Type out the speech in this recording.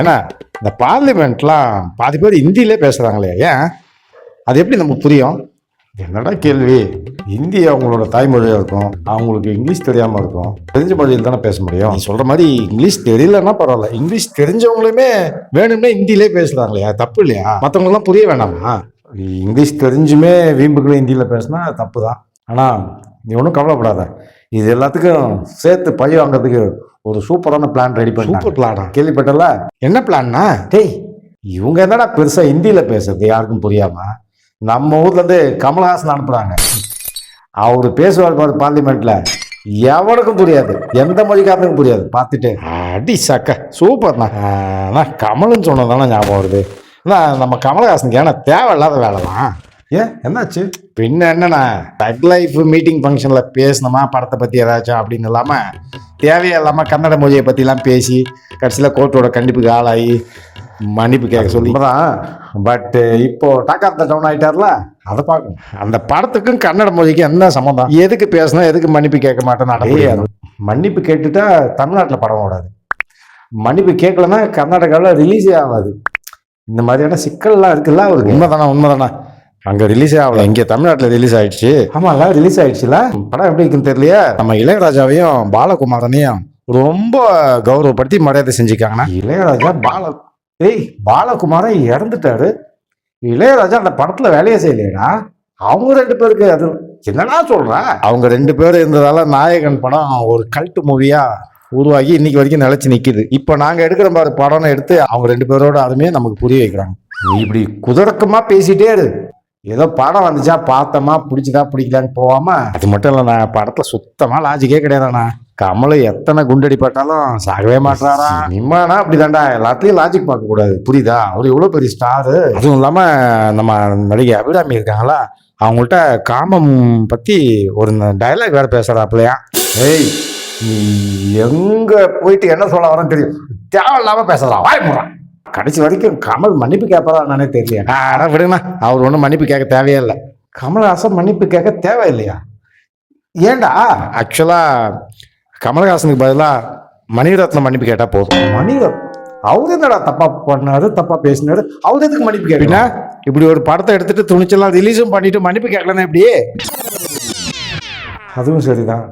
ஏன்னா இந்த பார்லிமெண்ட்லாம் பாதி பேர் ஹிந்தியிலே பேசுகிறாங்களே, ஏன் அது எப்படி நமக்கு புரியும்? என்னடா கேள்வி? ஹிந்தி அவங்களோட தாய்மொழியாக இருக்கும், அவங்களுக்கு இங்கிலீஷ் தெரியாமல் இருக்கும், தெரிஞ்ச மொழியில் தானே பேச முடியும். நீ சொல்கிற மாதிரி இங்கிலீஷ் தெரியலன்னா பரவாயில்ல, இங்கிலீஷ் தெரிஞ்சவங்களுமே வேணும்னே ஹிந்தியிலே பேசுகிறாங்களே, தப்பு இல்லையா? மற்றவங்களுக்குலாம் புரிய வேண்டாமா? இங்கிலீஷ் தெரிஞ்சுமே வீம்புக்குள்ளே ஹிந்தியில் பேசினா தப்பு தான். ஆனால் நீ ஒன்றும் கவலைப்படாத, இது எல்லாத்துக்கும் சேர்த்து பழி வாங்கிறதுக்கு ஒரு சூப்பரான பிளான் ரெடி பண்ணி. சூப்பர் பிளானா? கேள்விப்பட்டல? என்ன பிளான்னா? டேய், இவங்க என்னடா பெருசாக ஹிந்தியில் பேசுறது யாருக்கும் புரியாமல் நம்ம ஊர்லேருந்து கமல்ஹாசன் அனுப்புகிறாங்க. அவர் பேசுவார் பாரு பார்லிமெண்ட்டில், எவனுக்கும் புரியாது, எந்த மொழிக்காரனுக்கும் புரியாது. பார்த்துட்டு அடி சக்க சூப்பர்ண்ணா. கமல்னு சொன்னதானே ஞாபகம் வருது. நம்ம கமல்ஹாசனுக்கு ஏன்னா தேவையில்லாத வேலை தான். ஏன் என்னாச்சு? பின்ன என்னண்ணா, டக் லைஃப் மீட்டிங் ஃபங்க்ஷனில் பேசணுமா படத்தை பற்றி ஏதாச்சும் அப்படின்னு இல்லாமல் தேவையே இல்லாமல் கன்னட மொழியை பற்றிலாம் பேசி கடைசியில் கோர்ட்டோட கண்டிப்புக்கு ஆளாகி மன்னிப்பு கேட்க சொல்லி தான். பட் இப்போ டாக் ஆஃப் த டவுன் ஆகிட்டார்ல, அதை பார்க்கணும். அந்த படத்துக்கும் கன்னட மொழிக்கு என்ன சம்மந்தம்? எதுக்கு பேசணும், எதுக்கு மன்னிப்பு கேட்க மாட்டேன்னு? மன்னிப்பு கேட்டுட்டா தமிழ்நாட்டில் படம் ஓடாது, மன்னிப்பு கேட்கலன்னா கர்நாடகாவில் ரிலீஸே ஆகாது. இந்த மாதிரியான சிக்கல்லாம் இருக்குல்ல அவருக்கு. உண்மைதானா? அங்கே ரிலீஸே ஆகல, இங்கே தமிழ்நாட்டில் ரிலீஸ் ஆயிடுச்சு. ஆமாம்ல, ரிலீஸ் ஆயிடுச்சுல. படம் எப்படி இருக்குன்னு தெரியலையா? நம்ம இளையராஜாவையும் பாலகுமாரனையும் ரொம்ப கௌரவப்படுத்தி மரியாதை செஞ்சுக்காங்கண்ணா. இளையராஜா பாலகுமாரன் இறந்துட்டாரு, இளையராஜா அந்த படத்துல வேலையை செய்யலையா? அவங்க ரெண்டு பேருக்கு அது என்னன்னா சொல்ற? அவங்க ரெண்டு பேரும் இருந்ததால நாயகன் படம் ஒரு கல்ட் மூவியா உருவாகி இன்னைக்கு வரைக்கும் நிலைச்சு நிக்குது. இப்போ நாங்க எடுக்கிற மாதிரி படம்னு எடுத்து அவங்க ரெண்டு பேரோட அருமையை நமக்கு புரிய வைக்கிறாங்க. நீ இப்படி குதர்க்கமா பேசிட்டே இரு, ஏதோ படம் வந்துச்சா பார்த்தோமா பிடிச்சதா பிடிக்கலான்னு போவாம. அது மட்டும் இல்லை, நான் படத்துல சுத்தமா லாஜிக்கே கிடையாதாண்ணா. கமலை எத்தனை குண்டடி பட்டாலும் சாகவே மாட்டாரா? நிம்மானா அப்படிதான்டா, எல்லாத்துலயும் லாஜிக் பார்க்க கூடாது, புரியுதா? அவர் எவ்வளவு பெரிய ஸ்டாரு. அதுவும் இல்லாம நம்ம நடிகை அபிராமி இருக்காங்களா, அவங்கள்ட்ட காமம் பத்தி ஒரு டயலாக் வேற பேசுறாப்லையா. ஏய், நீ எங்க போயிட்டு என்ன சொல்ல வரன்னு தெரியும், தேவையில்லாம பேசலாம், வாய் முறான். கடைசி வரைக்கும் கமல் மன்னிப்பு கேட்பாரா நானே தெரியல. விடுங்கண்ணா, அவர் ஒன்றும் மன்னிப்பு கேட்க தேவையே இல்லை. கமல்ஹாசன் மன்னிப்பு கேட்க தேவையில்லையா? ஏண்டா? ஆக்சுவலா கமல்ஹாசனுக்கு பதிலாக மணிரத்னம் மன்னிப்பு கேட்டா போதும். மணிரத்னம் அவரு என்னடா தப்பா பண்ணாரு, தப்பா பேசினாரு, அவரு எதுக்கு மன்னிப்பு கேட்பீங்கன்னா? இப்படி ஒரு படத்தை எடுத்துட்டு துணிச்சலாம் ரிலீஸும் பண்ணிட்டு மன்னிப்பு கேட்கலன்னா எப்படி? அதுவும் சரிதான்.